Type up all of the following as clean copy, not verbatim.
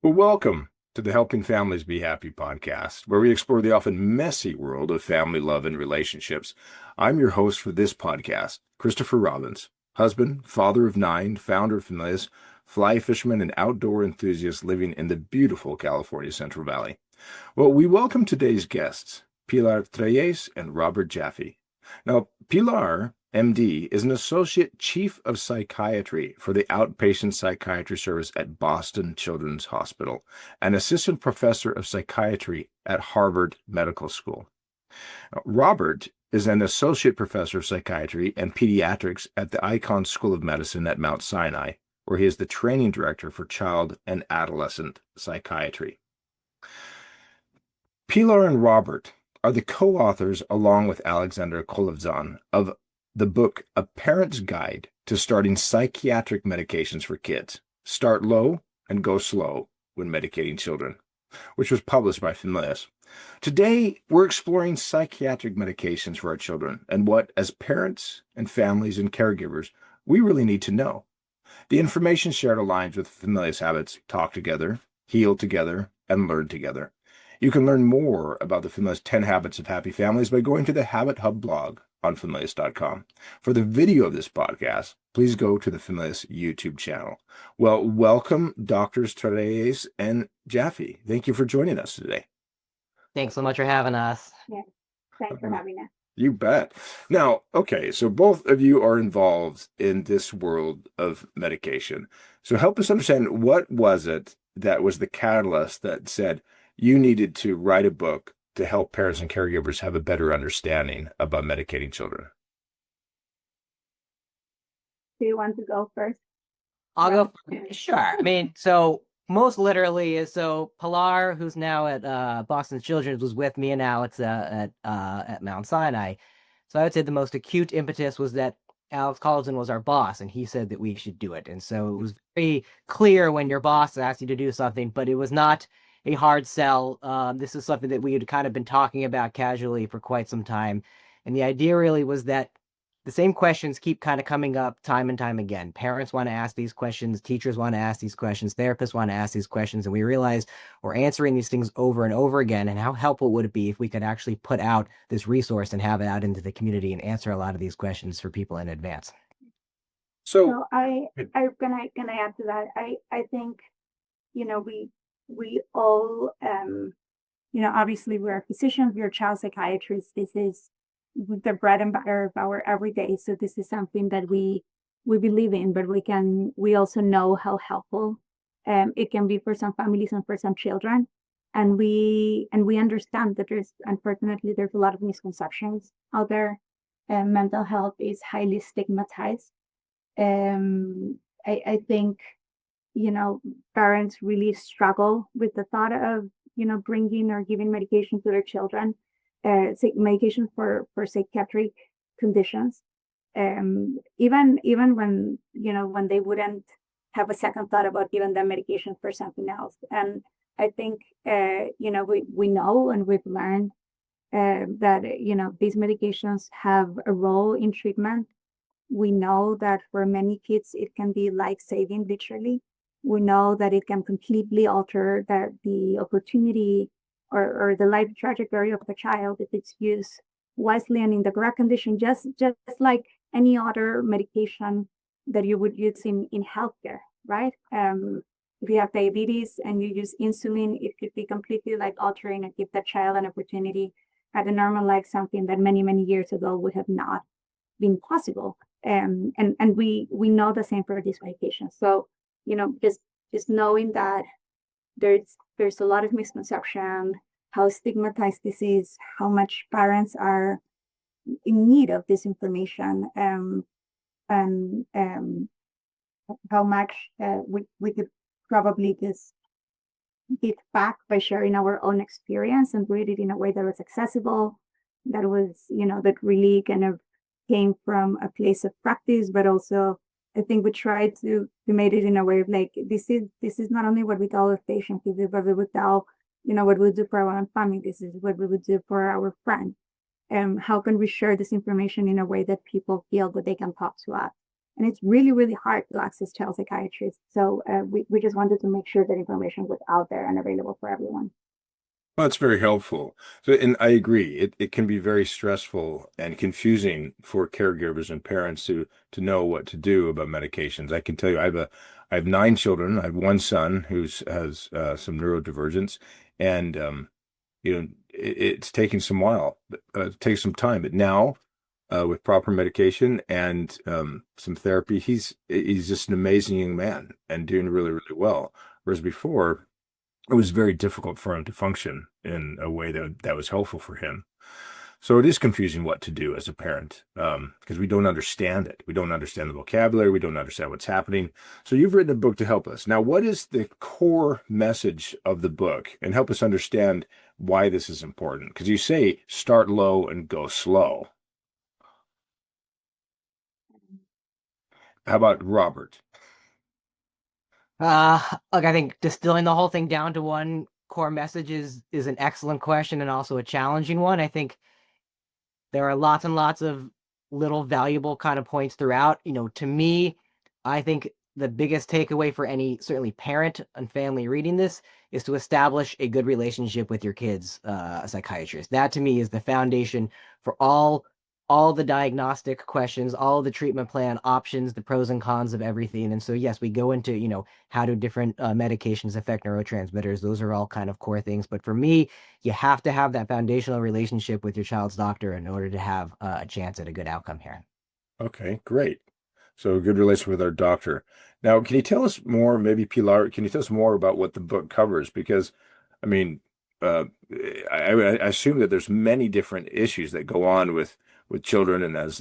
Well, welcome to the Helping Families Be Happy podcast, where we explore the often messy world of family love and relationships. I'm your host for this podcast, Christopher Robbins, husband, father of 9, founder of Familias, fly fisherman, and outdoor enthusiast living in the beautiful California Central Valley. Well, we welcome today's guests, Pilar Trelles and Robert Jaffe. Now, Pilar, MD, is an Associate Chief of Psychiatry for the Outpatient Psychiatry Service at Boston Children's Hospital, and Assistant Professor of Psychiatry at Harvard Medical School. Robert is an Associate Professor of Psychiatry and Pediatrics at the Icahn School of Medicine at Mount Sinai, where he is the Training Director for Child and Adolescent Psychiatry. Pilar and Robert are the co-authors, along with Alexander Kolovzan, of the book A Parent's Guide to Starting Psychiatric Medications for Kids, Start Low and Go Slow When Medicating Children, which was published by Familias. Today, we're exploring psychiatric medications for our children and what, as parents and families and caregivers, we really need to know. The information shared aligns with Familias habits: talk together, heal together, and learn together. You can learn more about the Familias 10 Habits of Happy Families by going to the Habit Hub blog on Familias.com. For the video of this podcast, please go to the Familias YouTube channel. Well, welcome, Doctors Trelles and Jaffe. Thank you for joining us today. Thanks so much for having us. Yeah, thanks for having us. You bet. Now, okay, so both of you are involved in this world of medication. So help us understand, what was it that was the catalyst that said you needed to write a book to help parents and caregivers have a better understanding about medicating children? Do you want to go first? I'll go. Sure. I mean, so most literally is, so Pilar, who's now at Boston Children's, was with me and Alex at Mount Sinai. So I would say the most acute impetus was that Alex Collison was our boss, and he said that we should do it. And so it was very clear when your boss asked you to do something, but it was not a hard sell. This is something that we had kind of been talking about casually for quite some time. And the idea really was that the same questions keep kind of coming up time and time again. Parents want to ask these questions, teachers want to ask these questions, therapists want to ask these questions, and we realize we're answering these things over and over again. And how helpful would it be if we could actually put out this resource and have it out into the community and answer a lot of these questions for people in advance? So I can I add to that? I think, we all obviously we're physicians, we're child psychiatrists. This is the bread and butter of our everyday. So this is something that we believe in, but we also know how helpful it can be for some families and for some children. And we understand that unfortunately there's a lot of misconceptions out there. Mental health is highly stigmatized. I think, parents really struggle with the thought of, bringing or giving medication to their children, medication for psychiatric conditions. Even when, when they wouldn't have a second thought about giving them medication for something else. And I think, we know and we've learned that, these medications have a role in treatment. We know that for many kids, it can be life-saving, literally. We know that it can completely alter the opportunity or the life trajectory of the child if it's used wisely and in the correct condition, just like any other medication that you would use in healthcare, right? If you have diabetes and you use insulin, it could be completely like altering and give that child an opportunity at a normal life, something that many, many years ago would have not been possible. And we know the same for these medications. So, just knowing that there's a lot of misconception, how stigmatized this is, how much parents are in need of this information, and how much we could probably just give back by sharing our own experience and read it in a way that was accessible, that was, that really kind of came from a place of practice, but also I think we tried to make it in a way of like, this is not only what we tell our patients, this is what we would tell, what we do for our own family, this is what we would do for our friends. How can we share this information in a way that people feel that they can talk to us? And it's really, really hard to access child psychiatrists. So we just wanted to make sure that information was out there and available for everyone. Well, that's very helpful. So, and I agree, it can be very stressful and confusing for caregivers and parents to know what to do about medications. I can tell you, I have 9 children. I have one son who's has some neurodivergence, and it's taken some while, it takes some time. But now, with proper medication and some therapy, he's just an amazing young man and doing really, really well. Whereas before, it was very difficult for him to function in a way that was helpful for him. So it is confusing what to do as a parent, because we don't understand it. We don't understand the vocabulary. We don't understand what's happening. So you've written a book to help us. Now, what is the core message of the book? And help us understand why this is important. Because you say start low and go slow. How about Robert? Look, I think distilling the whole thing down to one core message is an excellent question and also a challenging one. I think there are lots and lots of little valuable kind of points throughout. To me, I think the biggest takeaway for any certainly parent and family reading this is to establish a good relationship with your kids, a psychiatrist. That to me is the foundation for all the diagnostic questions, all the treatment plan options, the pros and cons of everything. And so, yes, we go into, how do different medications affect neurotransmitters? Those are all kind of core things. But for me, you have to have that foundational relationship with your child's doctor in order to have a chance at a good outcome here. Okay, great. So a good relationship with our doctor. Now, can you tell us more, maybe Pilar, can you tell us more about what the book covers? Because, I mean, uh, I assume that there's many different issues that go on with children and as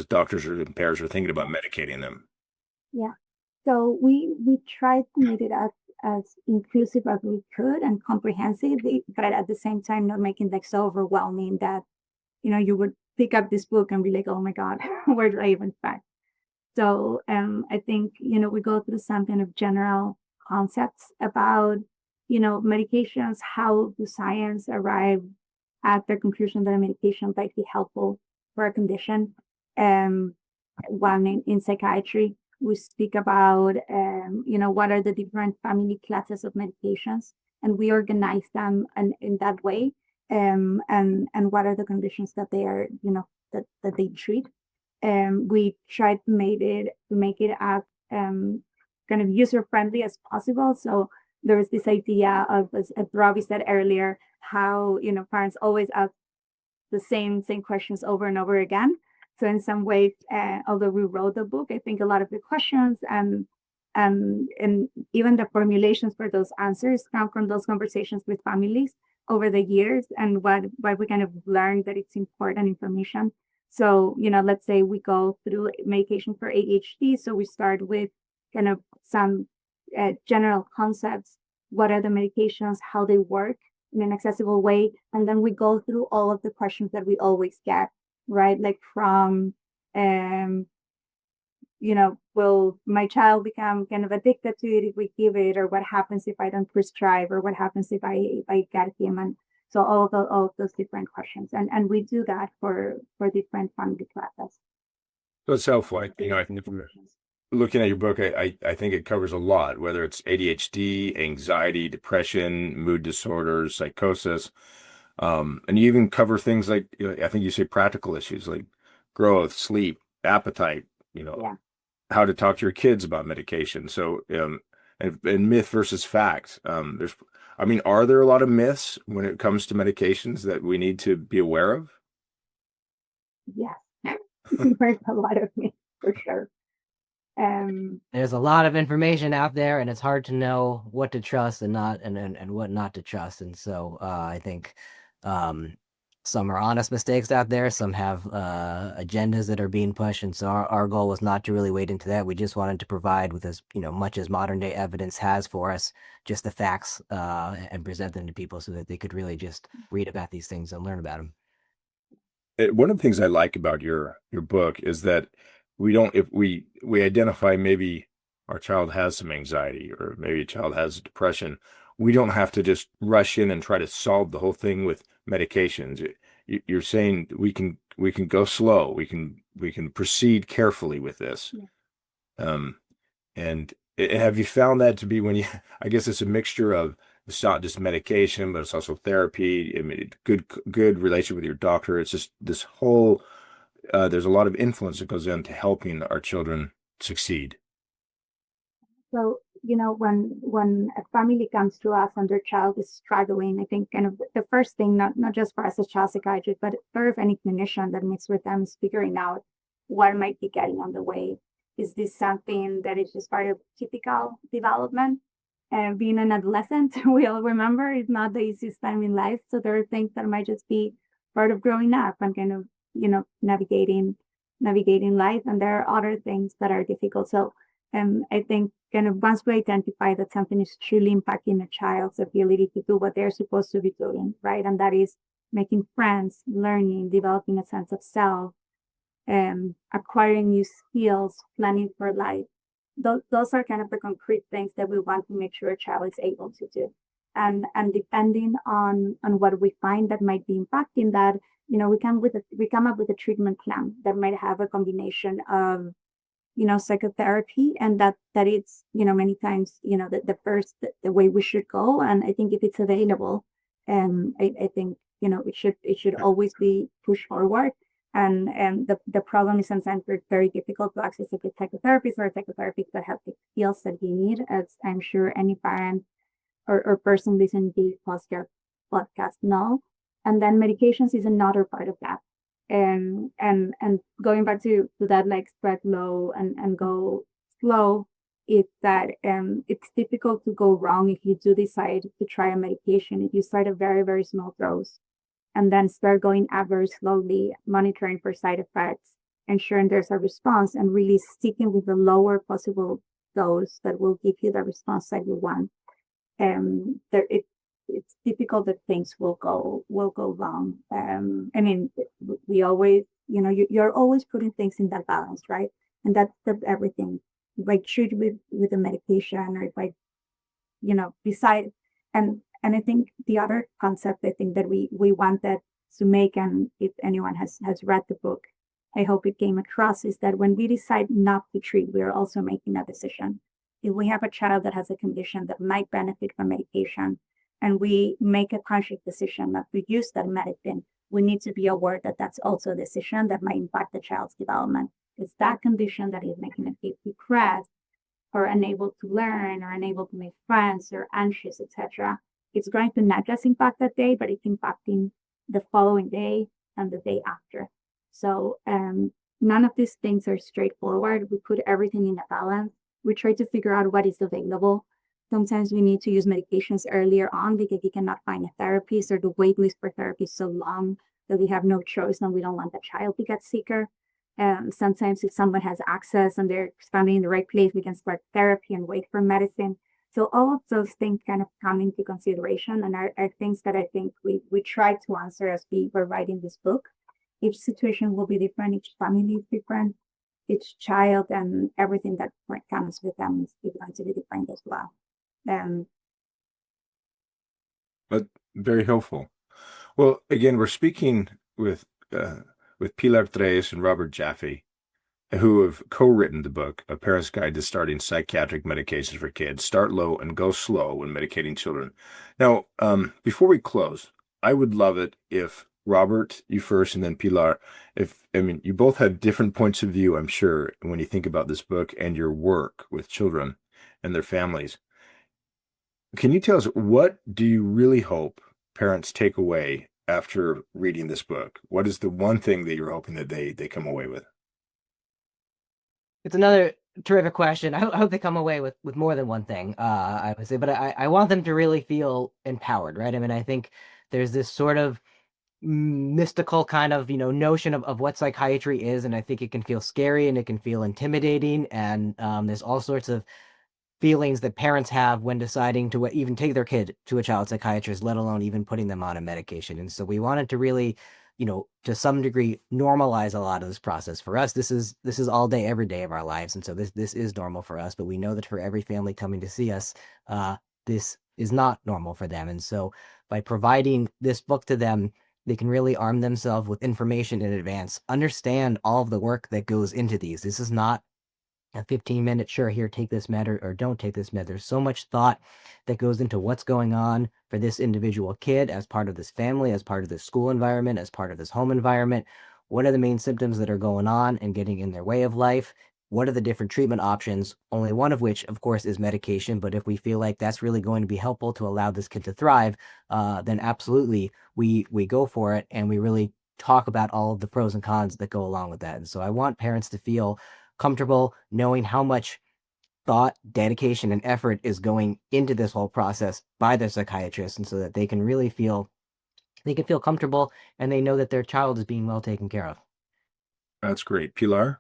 doctors or parents are thinking about medicating them. Yeah. So we tried to make it as inclusive as we could and comprehensive, but at the same time not making it so overwhelming that you would pick up this book and be like, oh my God, where do I even start? So I think we go through some kind of general concepts about medications, how the science arrive at the conclusion that a medication might be helpful for a condition. One in psychiatry, we speak about what are the different family classes of medications, and we organize them in that way. And what are the conditions that they are, that they treat. We tried to make it as kind of user friendly as possible. So there was this idea of, as Robbie said earlier, how parents always ask the same questions over and over again. So in some ways, although we wrote the book, I think a lot of the questions and even the formulations for those answers come from those conversations with families over the years, and what we kind of learned that it's important information. So let's say we go through medication for ADHD. So we start with kind of some general concepts. What are the medications? How they work in an accessible way, and then we go through all of the questions that we always get, right? Like from will my child become kind of addicted to it if we give it, or what happens if I don't prescribe, or what happens if I get him? And so all of those different questions, and we do that for different family classes. So it's helpful. I think if we're looking at your book, I think it covers a lot, whether it's ADHD, anxiety, depression, mood disorders, psychosis. And you even cover things like, I think you say practical issues like growth, sleep, appetite, Yeah. how to talk to your kids about medication. So, and myth versus fact. Are there a lot of myths when it comes to medications that we need to be aware of? Yes. There's a lot of me, for sure. There's a lot of information out there, and it's hard to know what to trust and not, and what not to trust. And so I think some are honest mistakes out there. Some have agendas that are being pushed. And so our goal was not to really wade into that. We just wanted to provide with as much as modern day evidence has for us, just the facts and present them to people so that they could really just read about these things and learn about them. One of the things I like about your book is that we don't, if we identify maybe our child has some anxiety or maybe a child has depression, we don't have to just rush in and try to solve the whole thing with medications. You're saying we can go slow. We can proceed carefully with this. And have you found that to be when you, I guess it's a mixture of, it's not just medication, but it's also therapy. I mean, good relationship with your doctor. It's just this whole, there's a lot of influence that goes into helping our children succeed. So, when a family comes to us and their child is struggling, I think kind of the first thing, not just for us as child psychiatrists, but for any clinician that meets with them, is figuring out what might be getting on the way. Is this something that is just part of typical development? And being an adolescent, we all remember it's not the easiest time in life. So there are things that might just be part of growing up and kind of, navigating life. And there are other things that are difficult. So I think kind of once we identify that something is truly impacting a child's ability to do what they're supposed to be doing, right? And that is making friends, learning, developing a sense of self, acquiring new skills, planning for life. Those are kind of the concrete things that we want to make sure a child is able to do. And depending on what we find that might be impacting that, we come up with a treatment plan that might have a combination of psychotherapy, and that it's many times the way we should go. And I think if it's available, I think it should always be pushed forward. And the problem is sometimes it's very difficult to access a good psychotherapist or a psychotherapist that have the skills that you need, as I'm sure any parent or person listening to this podcast know. And then medications is another part of that. And going back to that, like, spread low and go slow, is that it's difficult to go wrong if you do decide to try a medication. If you start a very, very small dose and then start going up very slowly, monitoring for side effects, ensuring there's a response, and really sticking with the lower possible dose that will give you the response that you want. It's difficult that things will go wrong. I mean, we always, you're always putting things in that balance, right? And that's everything. If I treat with a medication, or if I, decide, and I think the other concept I think that we wanted to make, and if anyone has read the book, I hope it came across, is that when we decide not to treat, we are also making a decision. If we have a child that has a condition that might benefit from medication, and we make a conscious decision not to use that medicine, we need to be aware that that's also a decision that might impact the child's development. It's that condition that is making a kid depressed, or unable to learn, or unable to make friends, or anxious, etc. It's going to not just impact that day, but it's impacting the following day and the day after. So none of these things are straightforward. We put everything in a balance. We try to figure out what is available. Sometimes we need to use medications earlier on because we cannot find a therapist, or the wait list for therapy is so long that we have no choice and we don't want the child to get sicker. Sometimes if someone has access and they're standing in the right place, we can start therapy and wait for medicine. So all of those things kind of come into consideration, and are things that I think we try to answer as we were writing this book. Each situation will be different, each family is different, each child and everything that comes with them is going to be different as well. But very helpful. Well, again, we're speaking with Pilar Trelles and Robert Jaffe, who have co-written the book, A Parent's Guide to Starting Psychiatric Medications for Kids, Start Low and Go Slow When Medicating Children. Now, before we close, I would love it if Robert, you first, and then Pilar, you both have different points of view, I'm sure, when you think about this book and your work with children and their families. Can you tell us, what do you really hope parents take away after reading this book? What is the one thing that you're hoping that they come away with? It's another terrific question. I hope they come away with more than one thing, I would say, but I want them to really feel empowered, right? I mean, I think there's this sort of mystical kind of, notion of what psychiatry is, and I think it can feel scary and it can feel intimidating, and there's all sorts of feelings that parents have when deciding to even take their kid to a child psychiatrist, let alone even putting them on a medication. And so we wanted to really, to some degree, normalize a lot of this process. For us, this is all day, every day of our lives. And so this is normal for us, but we know that for every family coming to see us, this is not normal for them. And so by providing this book to them, They can really arm themselves with information in advance, understand all of the work that goes into these. This is not a 15-minute, sure, here, take this med or don't take this med. There's so much thought that goes into what's going on for this individual kid as part of this family, as part of this school environment, as part of this home environment. What are the main symptoms that are going on and getting in their way of life? What are the different treatment options? Only one of which, of course, is medication. But if we feel like that's really going to be helpful to allow this kid to thrive, then absolutely we go for it, and we really talk about all of the pros and cons that go along with that. And so I want parents to feel comfortable knowing how much thought, dedication, and effort is going into this whole process by their psychiatrist, and so that they can really feel comfortable, and they know that their child is being well taken care of. That's great. Pilar?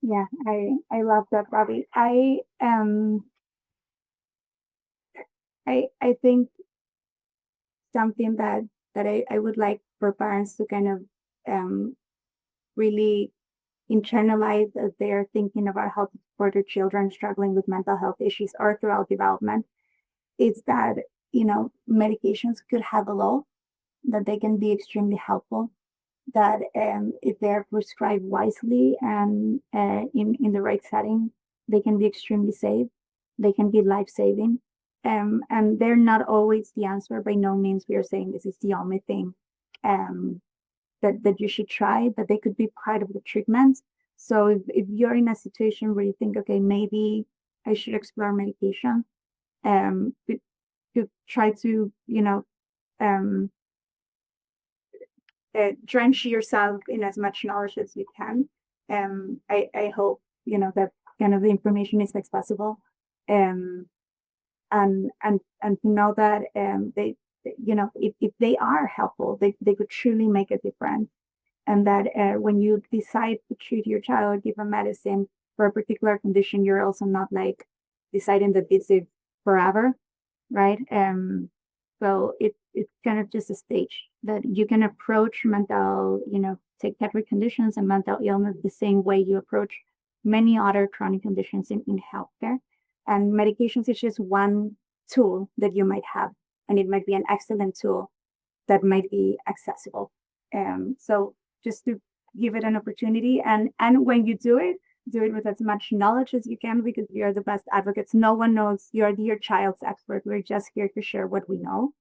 Yeah, I love that, Robbie. I think something that I would like for parents to kind of really internalize as they're thinking about how to support their children struggling with mental health issues or throughout development is that, medications could have a role, that they can be extremely helpful, that if they're prescribed wisely and in the right setting, they can be extremely safe. They can be life-saving. And they're not always the answer. By no means we are saying this is the only thing that you should try, but they could be part of the treatment. So if you're in a situation where you think, okay, maybe I should explore medication, to try to, drench yourself in as much knowledge as you can. I hope, that kind of the information is accessible. And to know that they, if they are helpful, they could truly make a difference. And that when you decide to treat your child or give a medicine for a particular condition, you're also not like deciding that this is forever, right? So it's kind of just a stage that you can approach mental, psychiatric conditions and mental illness the same way you approach many other chronic conditions in healthcare. And medications is just one tool that you might have, and it might be an excellent tool that might be accessible. So just to give it an opportunity, and when you do it with as much knowledge as you can, because we are the best advocates. No one knows. You're your child's expert. We're just here to share what we know.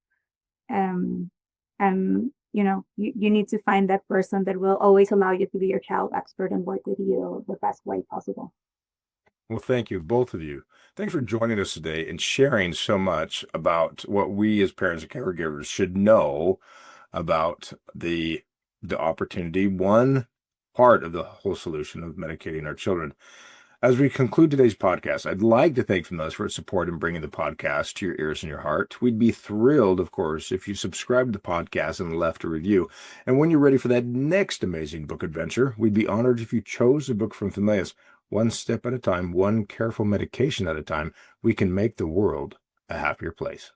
And you need to find that person that will always allow you to be your child expert and work with you the best way possible. Well, thank you, both of you. Thanks for joining us today and sharing so much about what we as parents and caregivers should know about the opportunity, one part of the whole solution of medicating our children. As we conclude today's podcast, I'd like to thank Familias for its support in bringing the podcast to your ears and your heart. We'd be thrilled, of course, if you subscribed to the podcast and left a review. And when you're ready for that next amazing book adventure, we'd be honored if you chose a book from Familias. One step at a time, one careful medication at a time, we can make the world a happier place.